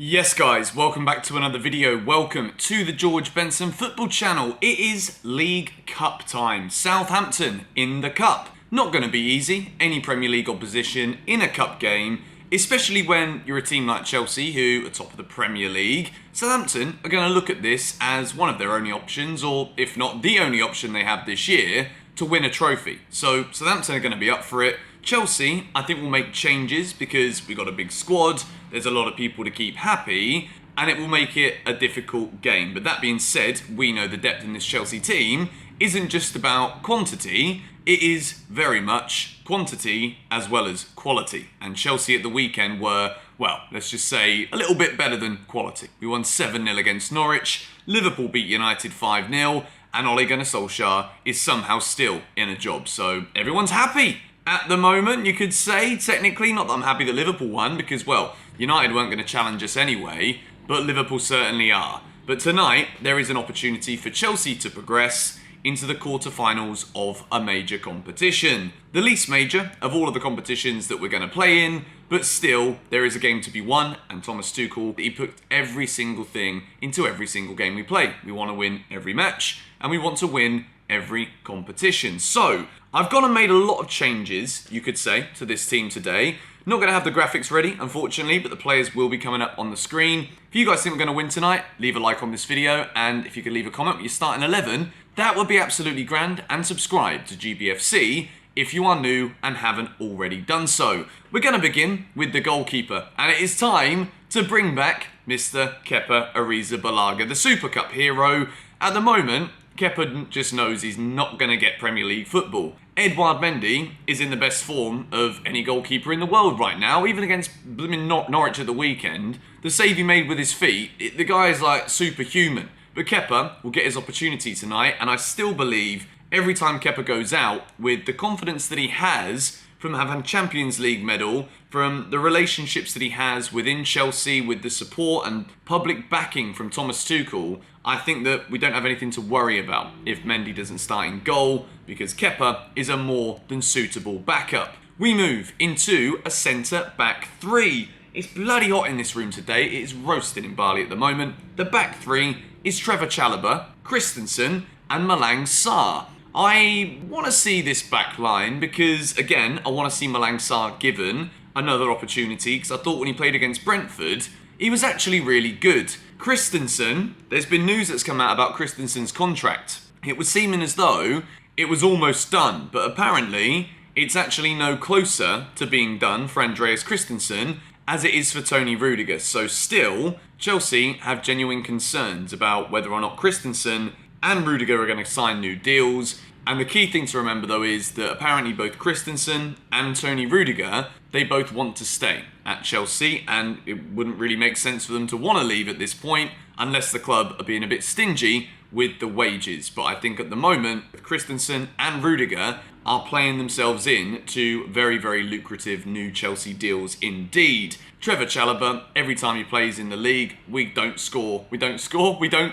Yes guys, welcome back to another video. Welcome to the George Benson Football Channel. It is League Cup time. Southampton in the Cup. Not going to be easy, any Premier League opposition in a Cup game, especially when you're a team like Chelsea who are top of the Premier League. Southampton are going to look at this as one of their only options, or if not the only option they have this year, to win a trophy. So Southampton are going to be up for it. Chelsea, I think, will make changes because we've got a big squad, there's a lot of people to keep happy, and it will make it a difficult game. But that being said, we know the depth in this Chelsea team isn't just about quantity, it is very much quantity as well as quality. And Chelsea at the weekend were, well, let's just say a little bit better than quality. We won 7-0 against Norwich, Liverpool beat United 5-0, and Ole Gunnar Solskjaer is somehow still in a job. So everyone's happy. At the moment, you could say, technically, not that I'm happy that Liverpool won, because, well, United weren't going to challenge us anyway, but Liverpool certainly are. But tonight, there is an opportunity for Chelsea to progress into the quarterfinals of a major competition. The least major of all of the competitions that we're going to play in, but still, there is a game to be won, and Thomas Tuchel, he put every single thing into every single game we play. We want to win every match, and we want to win every competition. So, I've gone and made a lot of changes, you could say, to this team today. Not going to have the graphics ready, unfortunately, but the players will be coming up on the screen. If you guys think we're going to win tonight, leave a like on this video, and if you could leave a comment with your starting 11, that would be absolutely grand, and subscribe to GBFC if you are new and haven't already done so. We're going to begin with the goalkeeper, and it is time to bring back Mr. Kepa Arrizabalaga, the Super Cup hero. At the moment, Kepa just knows he's not going to get Premier League football. Edouard Mendy is in the best form of any goalkeeper in the world right now, even against Norwich at the weekend. The save he made with his feet, the guy is like superhuman. But Kepa will get his opportunity tonight, and I still believe every time Kepa goes out, with the confidence that he has from having a Champions League medal, from the relationships that he has within Chelsea, with the support and public backing from Thomas Tuchel, I think that we don't have anything to worry about if Mendy doesn't start in goal, because Kepa is a more than suitable backup. We move into a centre-back three. It's bloody hot in this room today. It is roasting in Bali at the moment. The back three is Trevor Chalobah, Christensen, and Malang Sarr. I want to see this back line because, again, I want to see Malang Sarr given another opportunity, because I thought when he played against Brentford, he was actually really good. Christensen, there's been news that's come out about Christensen's contract. It was seeming as though it was almost done, but apparently it's actually no closer to being done for Andreas Christensen as it is for Tony Rudiger. So still, Chelsea have genuine concerns about whether or not Christensen and Rudiger are going to sign new deals. And the key thing to remember, though, is that apparently both Christensen and Tony Rudiger, they both want to stay at Chelsea, and it wouldn't really make sense for them to want to leave at this point unless the club are being a bit stingy with the wages. But I think at the moment, Christensen and Rudiger are playing themselves in to very, very lucrative new Chelsea deals indeed. Trevor Chalobah, every time he plays in the league, we don't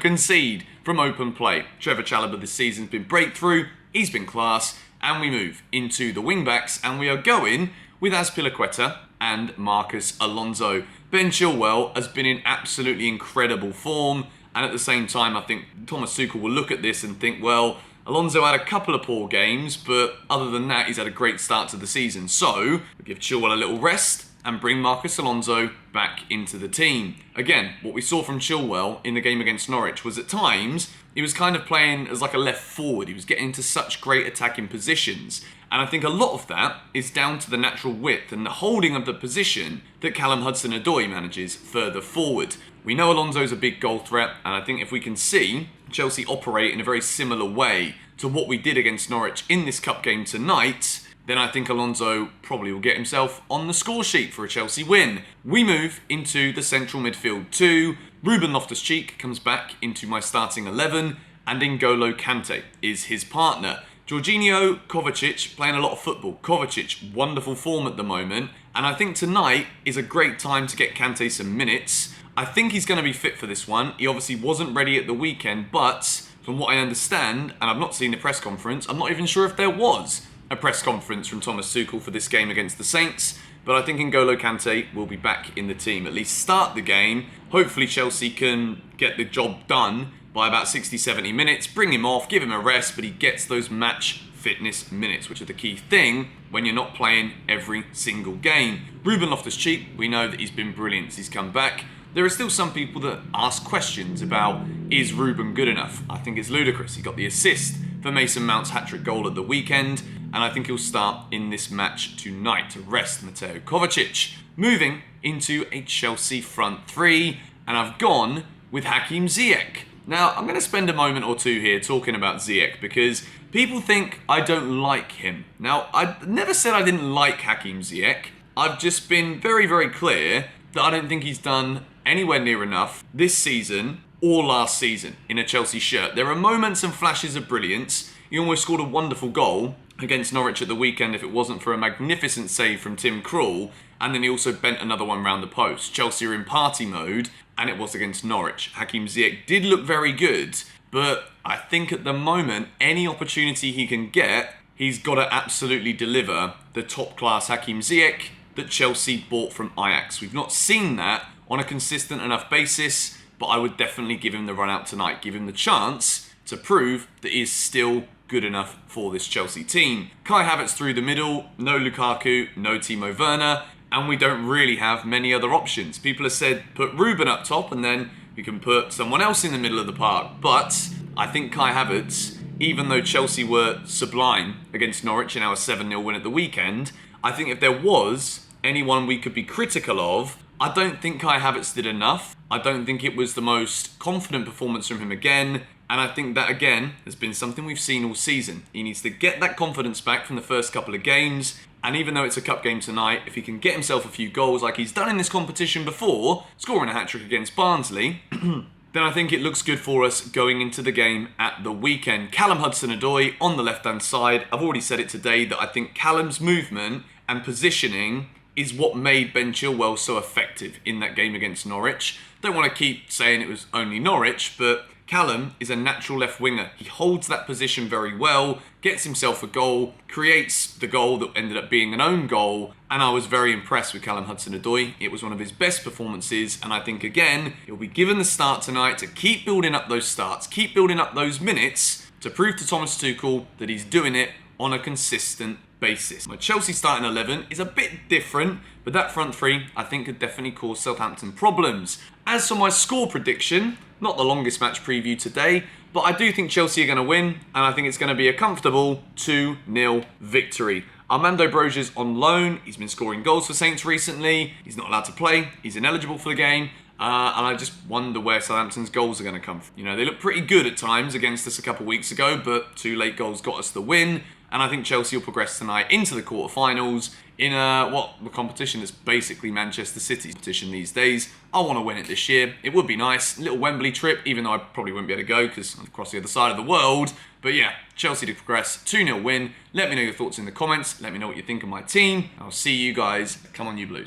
concede from open play. Trevor Chalobah this season's been breakthrough, he's been class, and we move into the wing-backs, and we are going with Azpilicueta and Marcus Alonso. Ben Chilwell has been in absolutely incredible form, and at the same time, I think Thomas Tuchel will look at this and think, well, Alonso had a couple of poor games, but other than that, he's had a great start to the season. So, we give Chilwell a little rest and bring Marcus Alonso back into the team. Again, what we saw from Chilwell in the game against Norwich was at times, he was kind of playing as like a left forward. He was getting into such great attacking positions. And I think a lot of that is down to the natural width and the holding of the position that Callum Hudson-Odoi manages further forward. We know Alonso's a big goal threat, and I think if we can see Chelsea operate in a very similar way to what we did against Norwich in this cup game tonight, then I think Alonso probably will get himself on the score sheet for a Chelsea win. We move into the central midfield two. Ruben Loftus-Cheek comes back into my starting 11, and N'Golo Kante is his partner. Jorginho Kovacic playing a lot of football. Kovacic, wonderful form at the moment, and I think tonight is a great time to get Kante some minutes. I think he's going to be fit for this one. He obviously wasn't ready at the weekend, but from what I understand, and I've not seen the press conference, I'm not even sure if there was a press conference from Thomas Tuchel for this game against the Saints, but I think N'Golo Kante will be back in the team, at least start the game. Hopefully Chelsea can get the job done by about 60-70 minutes, bring him off, give him a rest, but he gets those match fitness minutes, which are the key thing when you're not playing every single game. Ruben Loftus-Cheek, we know that he's been brilliant since he's come back. There are still some people that ask questions about, is Ruben good enough? I think it's ludicrous. He got the assist for Mason Mount's hat-trick goal at the weekend, and I think he'll start in this match tonight to rest Mateo Kovacic. Moving into a Chelsea front three, and I've gone with Hakim Ziyech. Now, I'm going to spend a moment or two here talking about Ziyech because people think I don't like him. Now, I never said I didn't like Hakim Ziyech. I've just been very, very clear that I don't think he's done anywhere near enough this season or last season in a Chelsea shirt. There are moments and flashes of brilliance. He almost scored a wonderful goal against Norwich at the weekend if it wasn't for a magnificent save from Tim Krul, and then he also bent another one round the post. Chelsea are in party mode, and it was against Norwich. Hakim Ziyech did look very good, but I think at the moment, any opportunity he can get, he's got to absolutely deliver the top-class Hakim Ziyech that Chelsea bought from Ajax. We've not seen that on a consistent enough basis, but I would definitely give him the run out tonight, give him the chance to prove that he is still good enough for this Chelsea team. Kai Havertz through the middle, no Lukaku, no Timo Werner, and we don't really have many other options. People have said put Ruben up top and then we can put someone else in the middle of the park, but I think Kai Havertz, even though Chelsea were sublime against Norwich in our 7-0 win at the weekend, I think if there was anyone we could be critical of, I don't think Kai Havertz did enough. I don't think it was the most confident performance from him again. And I think that, again, has been something we've seen all season. He needs to get that confidence back from the first couple of games. And even though it's a cup game tonight, if he can get himself a few goals like he's done in this competition before, scoring a hat-trick against Barnsley, then I think it looks good for us going into the game at the weekend. Callum Hudson-Odoi on the left-hand side. I've already said it today that I think Callum's movement and positioning is what made Ben Chilwell so effective in that game against Norwich. Don't want to keep saying it was only Norwich, but Callum is a natural left winger. He holds that position very well, gets himself a goal, creates the goal that ended up being an own goal, and I was very impressed with Callum Hudson-Odoi. It was one of his best performances, and I think, again, he'll be given the start tonight to keep building up those starts, keep building up those minutes to prove to Thomas Tuchel that he's doing it on a consistent basis. My Chelsea starting 11 is a bit different, but that front three I think could definitely cause Southampton problems. As for my score prediction, not the longest match preview today, but I do think Chelsea are going to win, and I think it's going to be a comfortable 2-0 victory. Armando Broja's on loan. He's been scoring goals for Saints recently. He's not allowed to play. He's ineligible for the game. And I just wonder where Southampton's goals are going to come from. You know, they look pretty good at times against us a couple of weeks ago, but 2 late goals got us the win. And I think Chelsea will progress tonight into the quarterfinals in the competition that's basically Manchester City's competition these days. I want to win it this year. It would be nice. Little Wembley trip, even though I probably wouldn't be able to go because I'm across the other side of the world. But yeah, Chelsea to progress, 2-0 win. Let me know your thoughts in the comments. Let me know what you think of my team. I'll see you guys. Come on, you Blues.